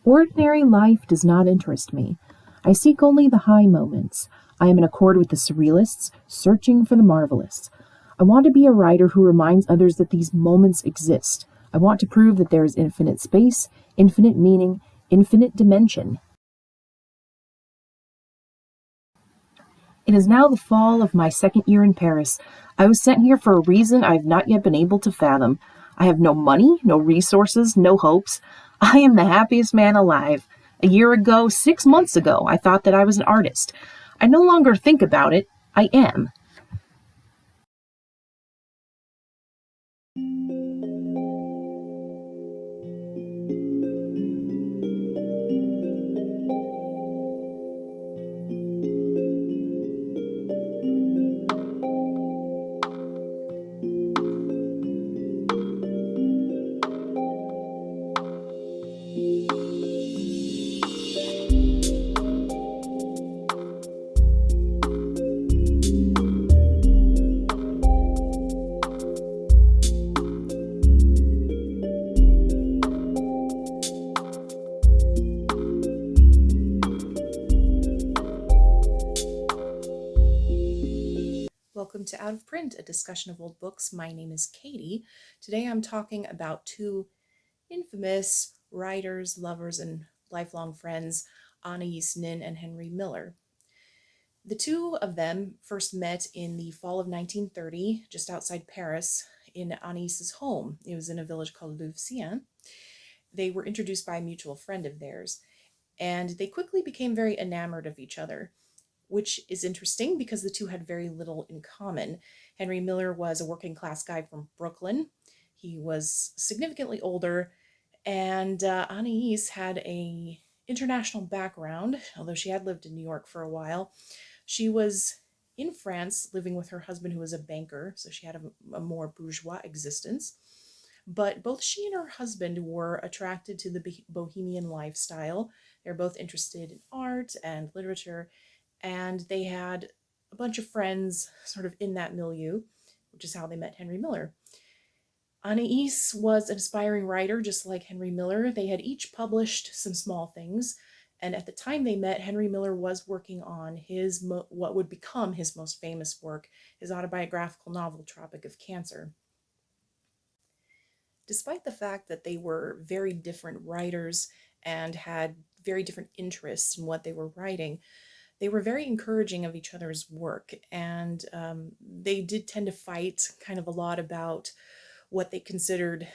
Ordinary life does not interest me. I seek only the high moments. I am in accord with the surrealists, searching for the marvelous. I want to be a writer who reminds others that these moments exist. I want to prove that there is infinite space, infinite meaning, infinite dimension. It is now the fall of my second year in Paris. I was sent here for a reason I have not yet been able to fathom. I have no money, no resources, no hopes. I am the happiest man alive. A year ago, 6 months ago, I thought that I was an artist. I no longer think about it. I am. Welcome to Out of Print, a discussion of old books. My name is Katie. Today I'm talking about two infamous writers, lovers, and lifelong friends, Anais Nin and Henry Miller. The two of them first met in the fall of 1930, just outside Paris, in Anais's home. It was in a village called Louveciennes. They were introduced by a mutual friend of theirs, and they quickly became very enamored of each other, which is interesting because the two had very little in common. Henry Miller was a working class guy from Brooklyn. He was significantly older, and Anais had a international background, although she had lived in New York for a while. She was in France living with her husband, who was a banker, so she had a more bourgeois existence. But both she and her husband were attracted to the bohemian lifestyle. They're both interested in art and literature, and they had a bunch of friends sort of in that milieu, which is how they met Henry Miller. Anais was an aspiring writer, just like Henry Miller. They had each published some small things, and at the time they met, Henry Miller was working on his what would become his most famous work, his autobiographical novel, Tropic of Cancer. Despite the fact that they were very different writers and had very different interests in what they were writing, they were very encouraging of each other's work, and they did tend to fight kind of a lot about what they considered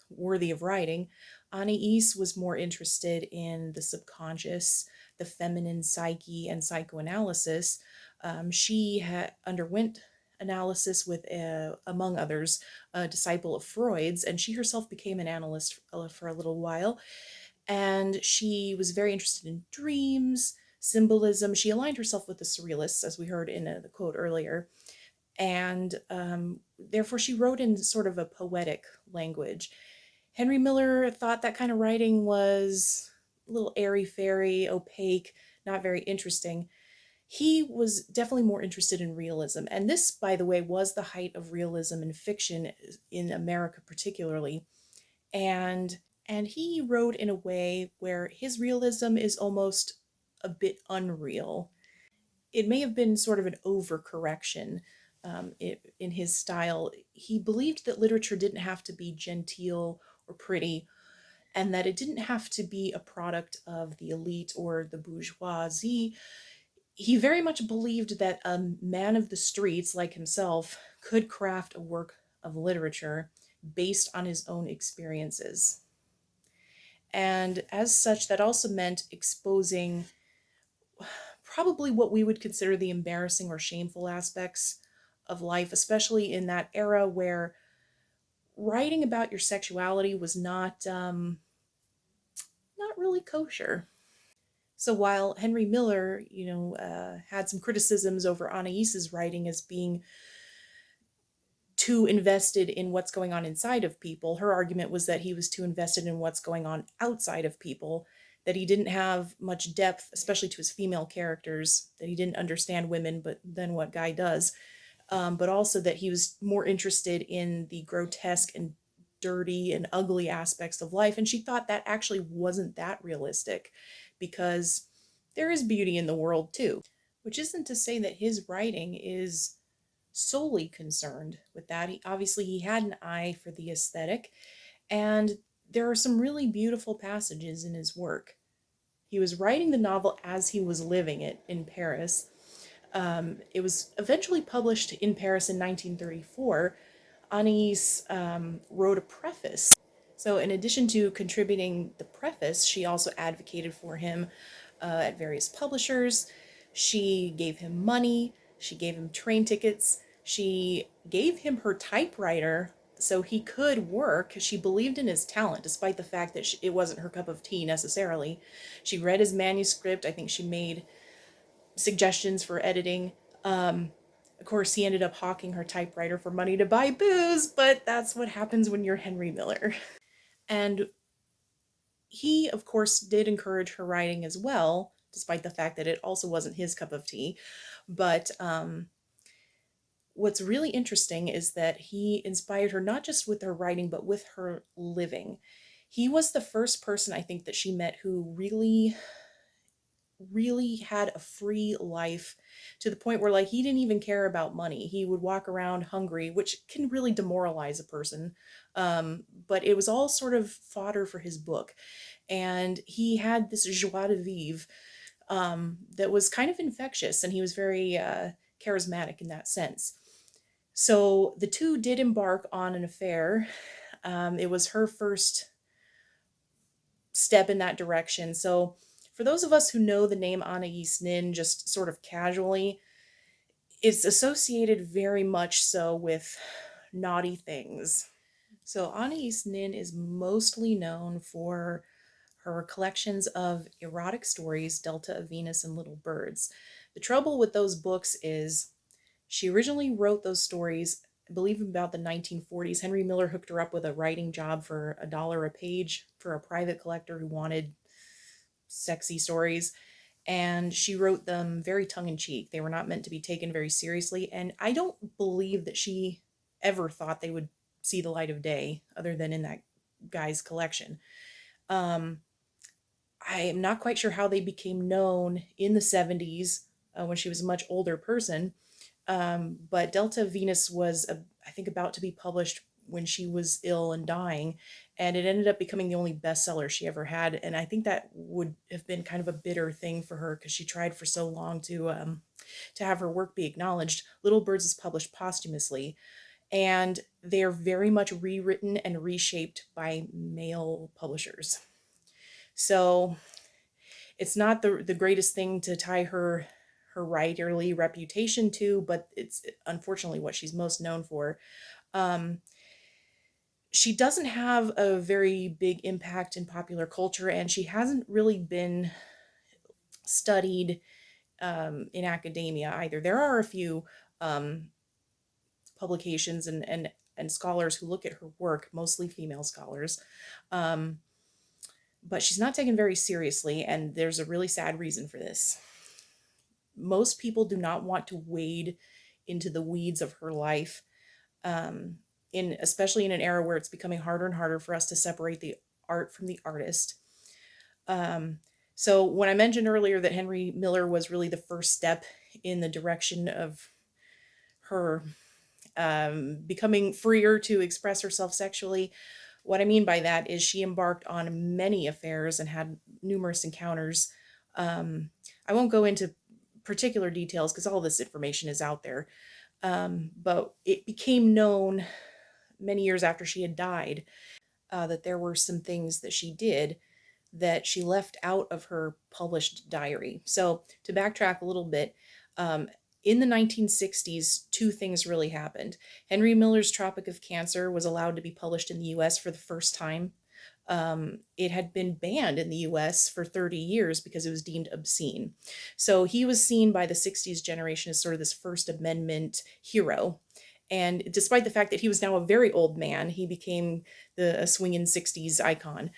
worthy of writing. Anais was more interested in the subconscious, the feminine psyche, and psychoanalysis. She had underwent analysis with, among others, a disciple of Freud's, and she herself became an analyst for a little while. And she was very interested in dreams, symbolism. She aligned herself with the surrealists, as we heard in the quote earlier, and therefore she wrote in sort of a poetic language. Henry Miller thought that kind of writing was a little airy-fairy, opaque, not very interesting. He was definitely more interested in realism, and this, by the way, was the height of realism in fiction in America particularly. And and he wrote in a way where his realism is almost a bit unreal. It may have been sort of an overcorrection in his style. He believed that literature didn't have to be genteel or pretty, and that it didn't have to be a product of the elite or the bourgeoisie. He very much believed that a man of the streets like himself could craft a work of literature based on his own experiences. And as such, that also meant exposing probably what we would consider the embarrassing or shameful aspects of life, especially in that era where writing about your sexuality was not really kosher. So while Henry Miller, had some criticisms over Anais's writing as being too invested in what's going on inside of people, her argument was that he was too invested in what's going on outside of people, that he didn't have much depth, especially to his female characters, that he didn't understand women, but then what guy does? But also that he was more interested in the grotesque and dirty and ugly aspects of life. And she thought that actually wasn't that realistic because there is beauty in the world too, which isn't to say that his writing is solely concerned with that. He had an eye for the aesthetic, and there are some really beautiful passages in his work. He was writing the novel as he was living it in Paris. It was eventually published in Paris in 1934. Anais wrote a preface. So, in addition to contributing the preface, she also advocated for him at various publishers. She gave him money, she gave him train tickets, she gave him her typewriter so he could work. She believed in his talent, despite the fact that it wasn't her cup of tea necessarily. She read his manuscript. I think she made suggestions for editing. Of course, he ended up hawking her typewriter for money to buy booze, but that's what happens when you're Henry Miller. And he, of course, did encourage her writing as well, despite the fact that it also wasn't his cup of tea. But what's really interesting is that he inspired her not just with her writing, but with her living. He was the first person I think that she met who really had a free life, to the point where like he didn't even care about money. He would walk around hungry, which can really demoralize a person. But it was all sort of fodder for his book. And he had this joie de vivre that was kind of infectious, and he was very charismatic in that sense. So the two did embark on an affair. It was her first step in that direction. So, for those of us who know the name Anais Nin just sort of casually, it's associated very much so with naughty things. So, Anais Nin is mostly known for her collections of erotic stories, Delta of Venus and Little Birds. The trouble with those books is she originally wrote those stories, I believe, about the 1940s. Henry Miller hooked her up with a writing job for $1 a page for a private collector who wanted sexy stories. And she wrote them very tongue in cheek. They were not meant to be taken very seriously. And I don't believe that she ever thought they would see the light of day other than in that guy's collection. Um, I am not quite sure how they became known in the 70s when she was a much older person. But Delta Venus was, I think, about to be published when she was ill and dying, and it ended up becoming the only bestseller she ever had. And I think that would have been kind of a bitter thing for her because she tried for so long to have her work be acknowledged. Little Birds is published posthumously, and they are very much rewritten and reshaped by male publishers. So it's not the greatest thing to tie her writerly reputation to, but it's unfortunately what she's most known for. Um, she doesn't have a very big impact in popular culture, and she hasn't really been studied in academia either. There are a few um, publications and scholars who look at her work, mostly female scholars. Um, but she's not taken very seriously, and there's a really sad reason for this. Most people do not want to wade into the weeds of her life, um, in especially in an era where it's becoming harder and harder for us to separate the art from the artist. Um, so when I mentioned earlier that Henry Miller was really the first step in the direction of her becoming freer to express herself sexually, what I mean by that is she embarked on many affairs and had numerous encounters. I won't go into particular details because all this information is out there. But it became known many years after she had died that there were some things that she did that she left out of her published diary. So, to backtrack a little bit, um, in the 1960s, two things really happened. Henry Miller's Tropic of Cancer was allowed to be published in the US for the first time. It had been banned in the US for 30 years because it was deemed obscene. So he was seen by the 60s generation as sort of this First Amendment hero. And despite the fact that he was now a very old man, he became a swinging 60s icon.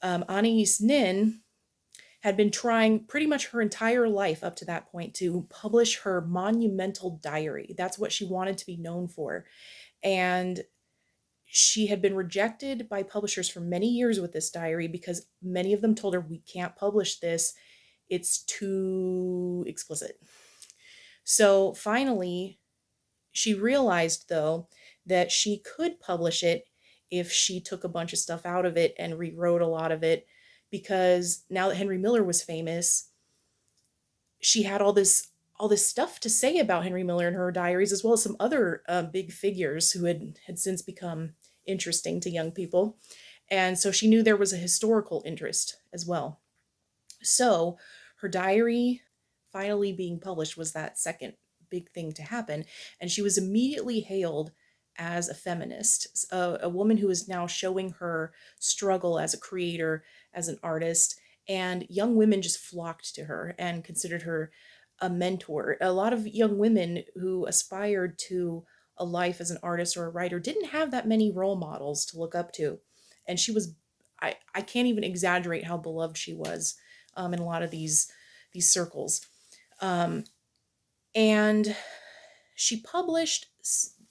Anais Nin had been trying pretty much her entire life up to that point to publish her monumental diary. That's what she wanted to be known for. And She had been rejected by publishers for many years with this diary because many of them told her, we can't publish this, it's too explicit. So finally, she realized, though, that she could publish it if she took a bunch of stuff out of it and rewrote a lot of it, because now that Henry Miller was famous, she had all this stuff to say about Henry Miller in her diaries, as well as some other big figures who had since become interesting to young people. And so she knew there was a historical interest as well. So her diary finally being published was that second big thing to happen. And she was immediately hailed as a feminist, a woman who is now showing her struggle as a creator, as an artist. And young women just flocked to her and considered her a mentor. A lot of young women who aspired to a life as an artist or a writer didn't have that many role models to look up to. And she was, I can't even exaggerate how beloved she was in a lot of these circles. Um, and she published,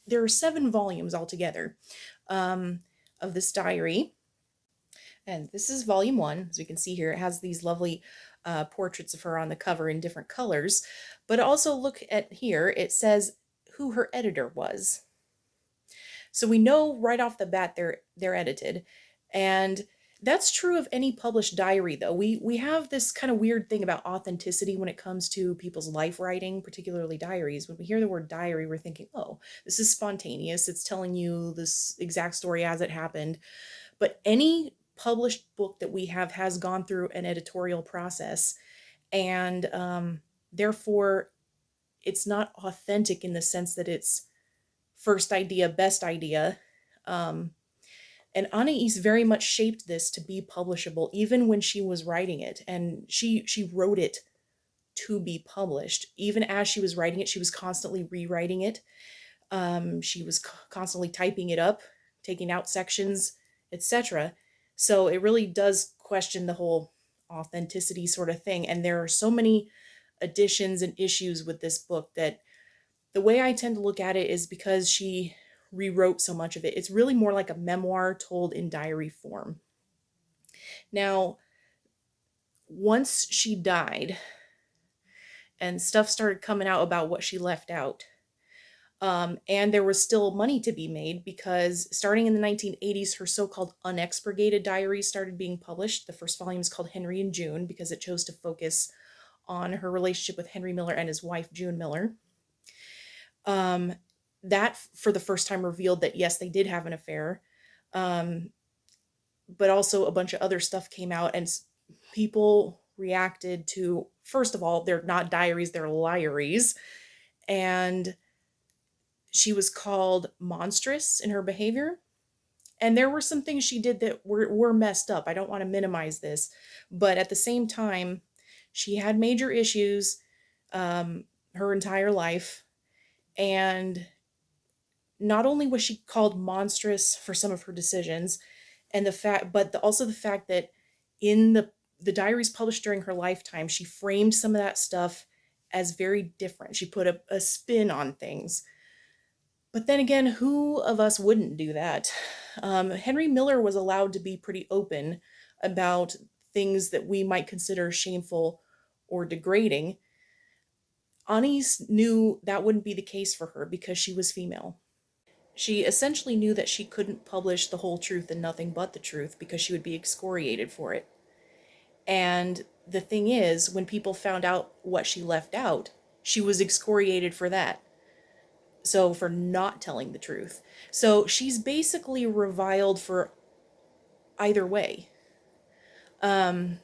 there are 7 volumes altogether of this diary. And this is volume 1. As we can see here, it has these lovely portraits of her on the cover in different colors. But also look at here, it says who her editor was. So we know right off the bat they're edited. And that's true of any published diary, though. We have this kind of weird thing about authenticity when it comes to people's life writing, particularly diaries. When we hear the word diary, we're thinking, oh, this is spontaneous. It's telling you this exact story as it happened. But any published book that we have has gone through an editorial process. And therefore, it's not authentic in the sense that it's first idea, best idea. Um, and Anais very much shaped this to be publishable, even when she was writing it. And she wrote it to be published. Even as she was writing it, she was constantly rewriting it. She was constantly typing it up, taking out sections, etc. So it really does question the whole authenticity sort of thing. And there are so many additions and issues with this book that the way I tend to look at it is because she rewrote so much of it. It's really more like a memoir told in diary form. Now, once she died and stuff started coming out about what she left out, and there was still money to be made because starting in the 1980s, her so called unexpurgated diaries started being published. The first volume is called Henry and June because it chose to focus on her relationship with Henry Miller and his wife, June Miller. Um, that for the first time revealed that yes, they did have an affair, um, but also a bunch of other stuff came out, and people reacted to, first of all, they're not diaries, they're liaries, and she was called monstrous in her behavior. And there were some things she did that were messed up. I don't want to minimize this, but at the same time, she had major issues her entire life, and not only was she called monstrous for some of her decisions and the fact but also the fact that in the diaries published during her lifetime, she framed some of that stuff as very different. She put a spin on things. But then again, who of us wouldn't do that? Henry Miller was allowed to be pretty open about things that we might consider shameful or degrading. Anais knew that wouldn't be the case for her because she was female. She essentially knew that she couldn't publish the whole truth and nothing but the truth because she would be excoriated for it. And the thing is, when people found out what she left out, she was excoriated for that. So, for not telling the truth. So, she's basically reviled for either way. And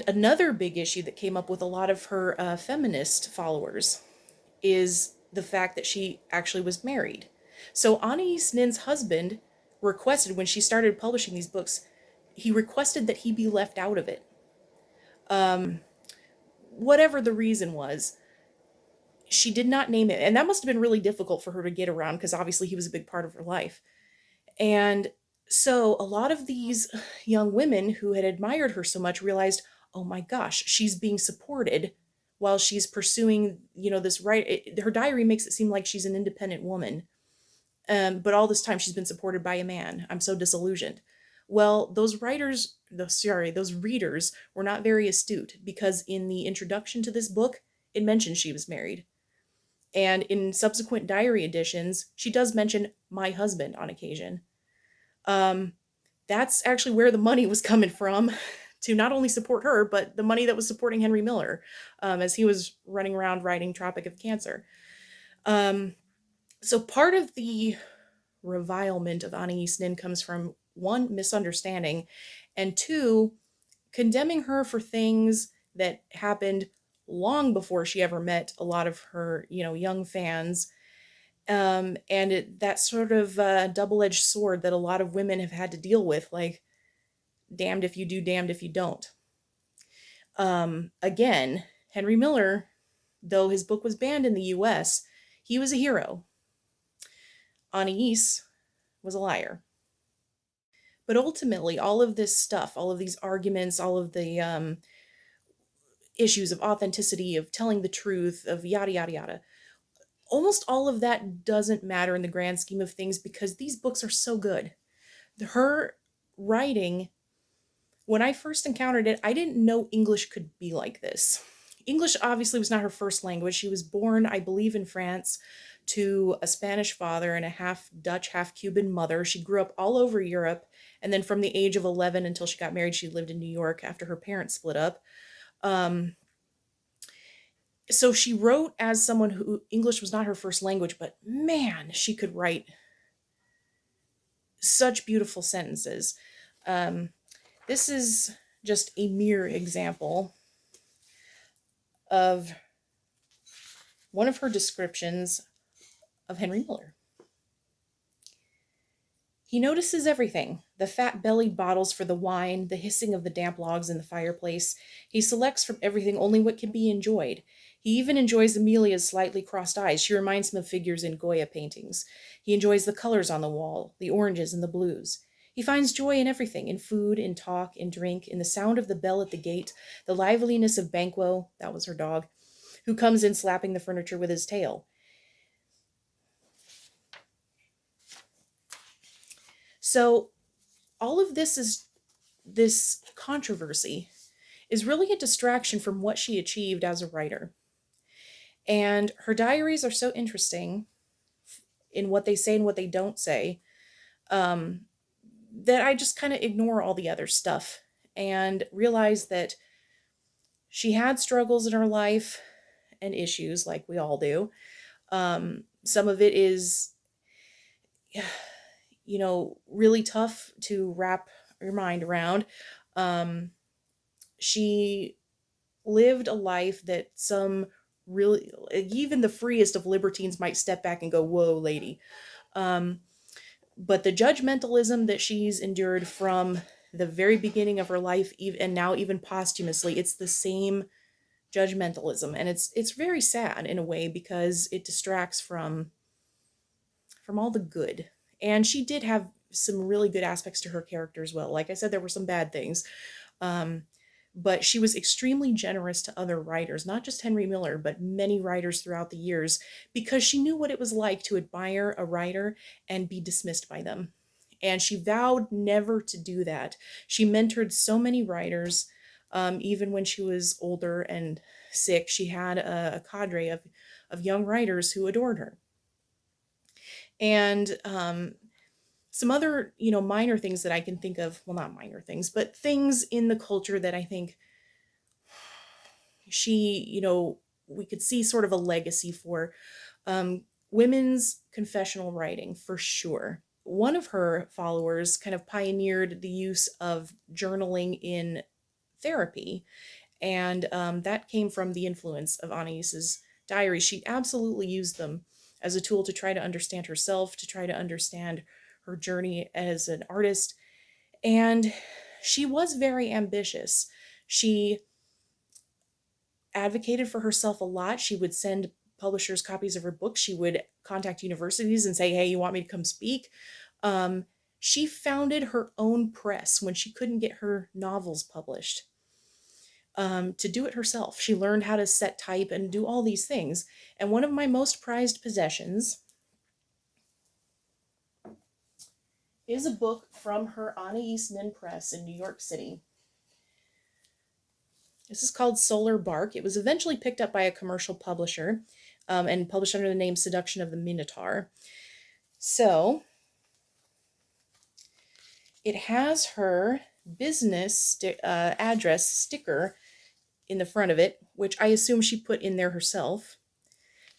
another big issue that came up with a lot of her feminist followers is the fact that she actually was married. So Anais Nin's husband requested, when she started publishing these books, he requested that he be left out of it. Whatever the reason was, she did not name it. And that must have been really difficult for her to get around because obviously he was a big part of her life. And so a lot of these young women who had admired her so much realized, oh my gosh, she's being supported while she's pursuing, this right. Her diary makes it seem like she's an independent woman. But all this time she's been supported by a man. I'm so disillusioned. Well, those readers were not very astute, because in the introduction to this book, it mentions she was married. And in subsequent diary editions, she does mention my husband on occasion. Um, that's actually where the money was coming from to not only support her, but the money that was supporting Henry Miller, as he was running around writing Tropic of Cancer. Um, so part of the revilement of Anais Nin comes from, one, misunderstanding, and two, condemning her for things that happened long before she ever met a lot of her, young fans. And that sort of double-edged sword that a lot of women have had to deal with, like, damned if you do, damned if you don't. Again, Henry Miller, though his book was banned in the US, he was a hero. Anais was a liar. But ultimately, all of this stuff, all of these arguments, all of the issues of authenticity, of telling the truth, of yada, yada, yada, almost all of that doesn't matter in the grand scheme of things, because these books are so good. Her writing, when I first encountered it, I didn't know English could be like this. English obviously was not her first language. She was born, I believe, in France to a Spanish father and a half Dutch, half Cuban mother. She grew up all over Europe. And then from the age of 11 until she got married, she lived in New York after her parents split up. Um, so she wrote as someone who English was not her first language, but man, she could write such beautiful sentences. Um, this is just a mere example of one of her descriptions of Henry Miller. He notices everything: the fat bellied bottles for the wine, the hissing of the damp logs in the fireplace. He selects from everything only what can be enjoyed. He even enjoys Amelia's slightly crossed eyes. She reminds him of figures in Goya paintings. He enjoys the colors on the wall, the oranges and the blues. He finds joy in everything: in food, in talk, in drink, in the sound of the bell at the gate, the liveliness of Banquo, that was her dog, who comes in slapping the furniture with his tail. So all of this controversy is really a distraction from what she achieved as a writer. And her diaries are so interesting in what they say and what they don't say, um, that I just kind of ignore all the other stuff and realize that she had struggles in her life and issues like we all do. Some of it is, really tough to wrap your mind around. Um, she lived a life that some really, even the freest of libertines might step back and go, whoa, lady. Um, but the judgmentalism that she's endured from the very beginning of her life, and now even posthumously, it's the same judgmentalism. And it's very sad in a way, because it distracts from all the good. And she did have some really good aspects to her character as well. Like I said, there were some bad things. Um, but she was extremely generous to other writers, not just Henry Miller, but many writers throughout the years, because she knew what it was like to admire a writer and be dismissed by them. And she vowed never to do that. She mentored so many writers, even when she was older and sick. She had a cadre of young writers who adored her. And some other, minor things that I can think of, well, not minor things, but things in the culture that I think she, we could see sort of a legacy for. Women's confessional writing, for sure. One of her followers kind of pioneered the use of journaling in therapy, and that came from the influence of Anais's diaries. She absolutely used them as a tool to try to understand herself, to try to understand her journey as an artist. And she was very ambitious. She advocated for herself a lot. She would send publishers copies of her books. She would contact universities and say, hey, you want me to come speak? Um, she founded her own press when she couldn't get her novels published, to do it herself. She learned how to set type and do all these things. And one of my most prized possessions is a book from her Anais Nin press in New York City. This is called Solar Bark. It was eventually picked up by a commercial publisher and published under the name Seduction of the Minotaur. So it has her business address sticker in the front of it, which I assume she put in there herself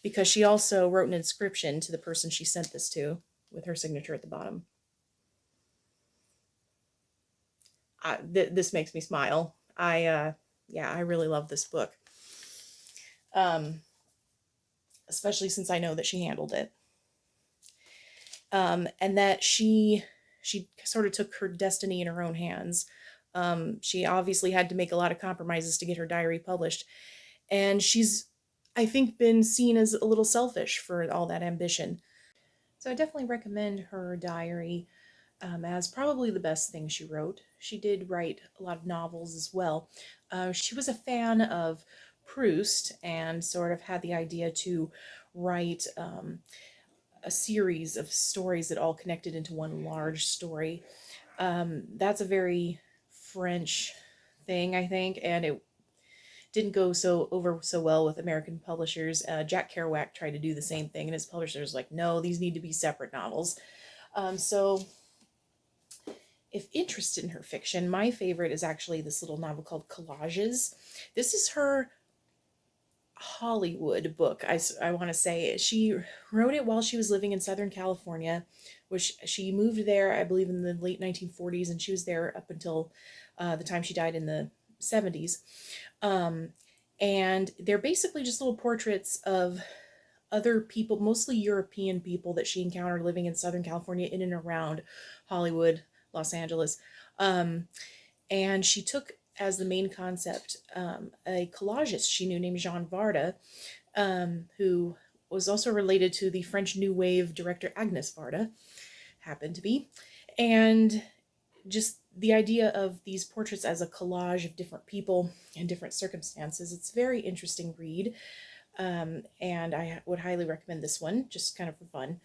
because she also wrote an inscription to the person she sent this to with her signature at the bottom. This makes me smile. Yeah, I really love this book, um, especially since I know that she handled it, and that she sort of took her destiny in her own hands. She obviously had to make a lot of compromises to get her diary published, and she's, I think, been seen as a little selfish for all that ambition. So I definitely recommend her diary as probably the best thing she wrote. She did write a lot of novels as well. She was a fan of Proust and sort of had the idea to write a series of stories that all connected into one large story. That's a very French thing, I think, and it didn't go so well with American publishers. Jack Kerouac tried to do the same thing, and his publishers were like, no, these need to be separate novels. So if interested in her fiction, my favorite is actually this little novel called Collages. This is her Hollywood book, I want to say. She wrote it while she was living in Southern California, which she moved there, I believe, in the late 1940s, and she was there up until the time she died in the 70s. Um, and they're basically just little portraits of other people, mostly European people that she encountered living in Southern California in and around Hollywood, Los Angeles. Um, and she took as the main concept a collagist she knew named Jean Varda, who was also related to the French New Wave director Agnes Varda, happened to be. And just the idea of these portraits as a collage of different people and different circumstances, it's a very interesting read. And I would highly recommend this one, just kind of for fun.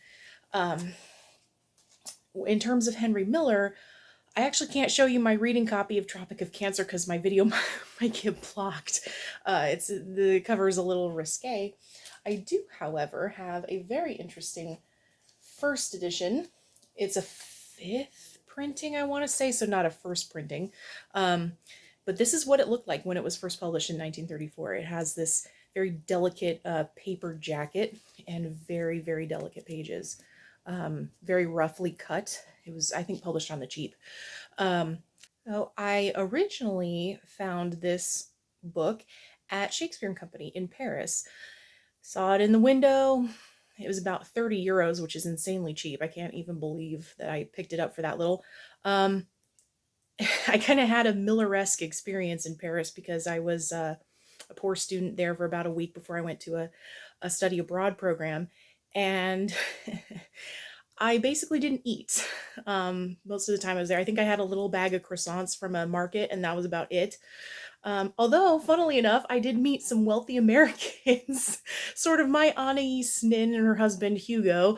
Um, in terms of Henry Miller, I actually can't show you my reading copy of Tropic of Cancer because my video might get blocked. It's the cover is a little risque. I do, however, have a very interesting first edition. It's a fifth printing, I want to say, so not a first printing. But this is what it looked like when it was first published in 1934. It has this very delicate paper jacket and very, very delicate pages. Very roughly cut. It was, I think, published on the cheap. Um, so I originally found this book at Shakespeare and Company in Paris. Saw it in the window. It was about 30 euros, which is insanely cheap. I can't even believe that I picked it up for that little. Um, I kind of had a Miller-esque experience in Paris because I was a poor student there for about a week before I went to a study abroad program. And I basically didn't eat most of the time I was there. I think I had a little bag of croissants from a market, and that was about it. Although, funnily enough, I did meet some wealthy Americans, sort of my Anais Nin and her husband Hugo,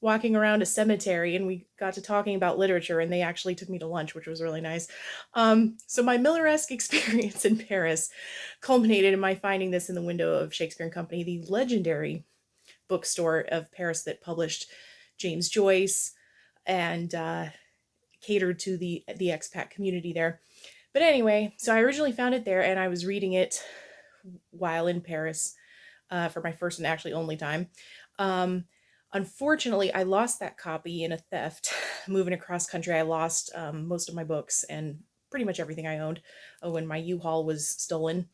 walking around a cemetery, and we got to talking about literature, and they actually took me to lunch, which was really nice. So my Miller-esque experience in Paris culminated in my finding this in the window of Shakespeare and Company, the legendary bookstore of Paris that published James Joyce and catered to the expat community there. But anyway, so I originally found it there, and I was reading it while in Paris for my first and actually only time. Um, Unfortunately, I lost that copy in a theft. Moving across country, I lost most of my books and pretty much everything I owned when my U-Haul was stolen.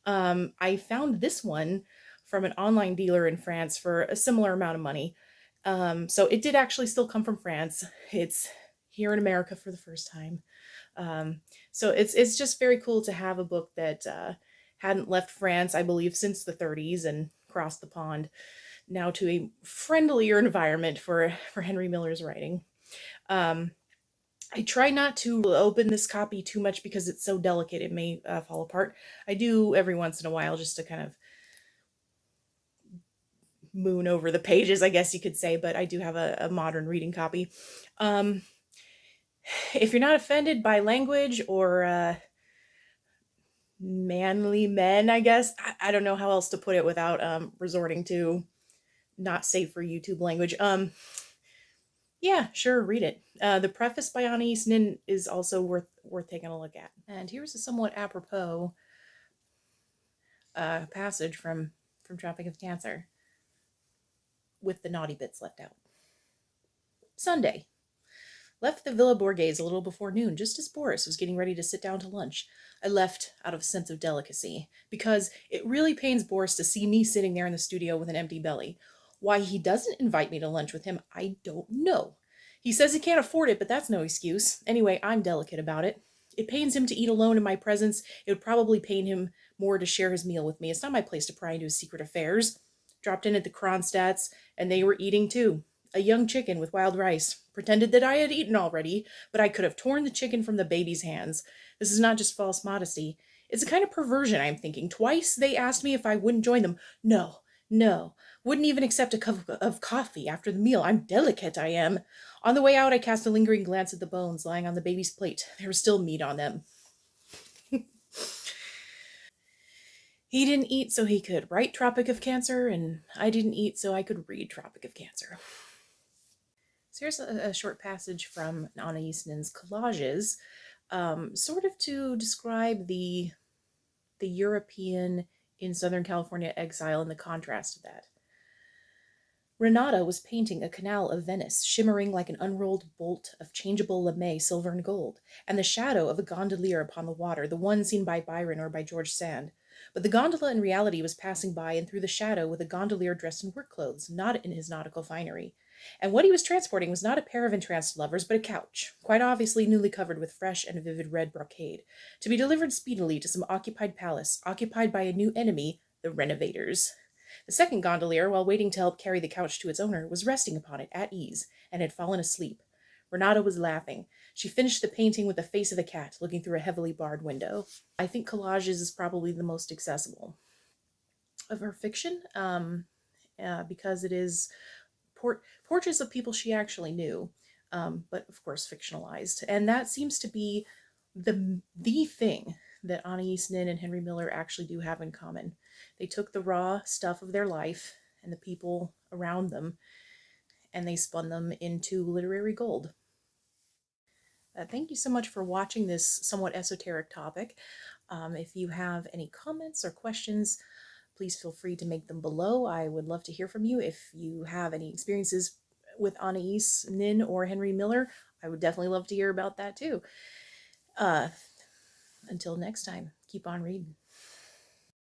I found this one from an online dealer in France for a similar amount of money. So it did actually still come from France. It's here in America for the first time. Um, so it's just very cool to have a book that hadn't left France, I believe, since the 30s and crossed the pond now to a friendlier environment for Henry Miller's writing. Um, I try not to open this copy too much because it's so delicate it may fall apart. I do every once in a while just to kind of moon over the pages, I guess you could say, but I do have a modern reading copy. Um, if you're not offended by language or manly men, I guess, I don't know how else to put it without resorting to not safe for YouTube language. Yeah, sure, read it. The preface by Anais Nin is also worth taking a look at. And here's a somewhat apropos passage from Tropic of Cancer, with the naughty bits left out. Sunday. Left the Villa Borghese a little before noon, just as Boris was getting ready to sit down to lunch. I left out of a sense of delicacy, because it really pains Boris to see me sitting there in the studio with an empty belly. Why he doesn't invite me to lunch with him, I don't know. He says he can't afford it, but that's no excuse. Anyway, I'm delicate about it. It pains him to eat alone in my presence. It would probably pain him more to share his meal with me. It's not my place to pry into his secret affairs. Dropped in at the Kronstadts, and they were eating too. A young chicken with wild rice. Pretended that I had eaten already, but I could have torn the chicken from the baby's hands. This is not just false modesty. It's a kind of perversion, I'm thinking. Twice they asked me if I wouldn't join them. No, no. Wouldn't even accept a cup of coffee after the meal. I'm delicate, I am. On the way out, I cast a lingering glance at the bones lying on the baby's plate. There was still meat on them. He didn't eat so he could write Tropic of Cancer, and I didn't eat so I could read Tropic of Cancer. So here's a short passage from Anais Nin's collages, sort of to describe the European in Southern California exile and the contrast of that. Renata was painting a canal of Venice, shimmering like an unrolled bolt of changeable lame silver and gold, and the shadow of a gondolier upon the water, the one seen by Byron or by George Sand. But the gondola in reality was passing by and through the shadow with a gondolier dressed in work clothes, not in his nautical finery. And what he was transporting was not a pair of entranced lovers, but a couch, quite obviously newly covered with fresh and vivid red brocade, to be delivered speedily to some occupied palace, occupied by a new enemy, the renovators. The second gondolier, while waiting to help carry the couch to its owner, was resting upon it at ease, and had fallen asleep. Renata was laughing. She finished the painting with the face of a cat, looking through a heavily barred window. I think collages is probably the most accessible of her fiction, because it is portraits of people she actually knew, but of course fictionalized. And that seems to be the thing that Anais Nin and Henry Miller actually do have in common. They took the raw stuff of their life and the people around them, and they spun them into literary gold. Thank you so much for watching this somewhat esoteric topic. If you have any comments or questions, please feel free to make them below. I would love to hear from you. If you have any experiences with Anais Nin or Henry Miller, I would definitely love to hear about that too. Uh, until next time, keep on reading.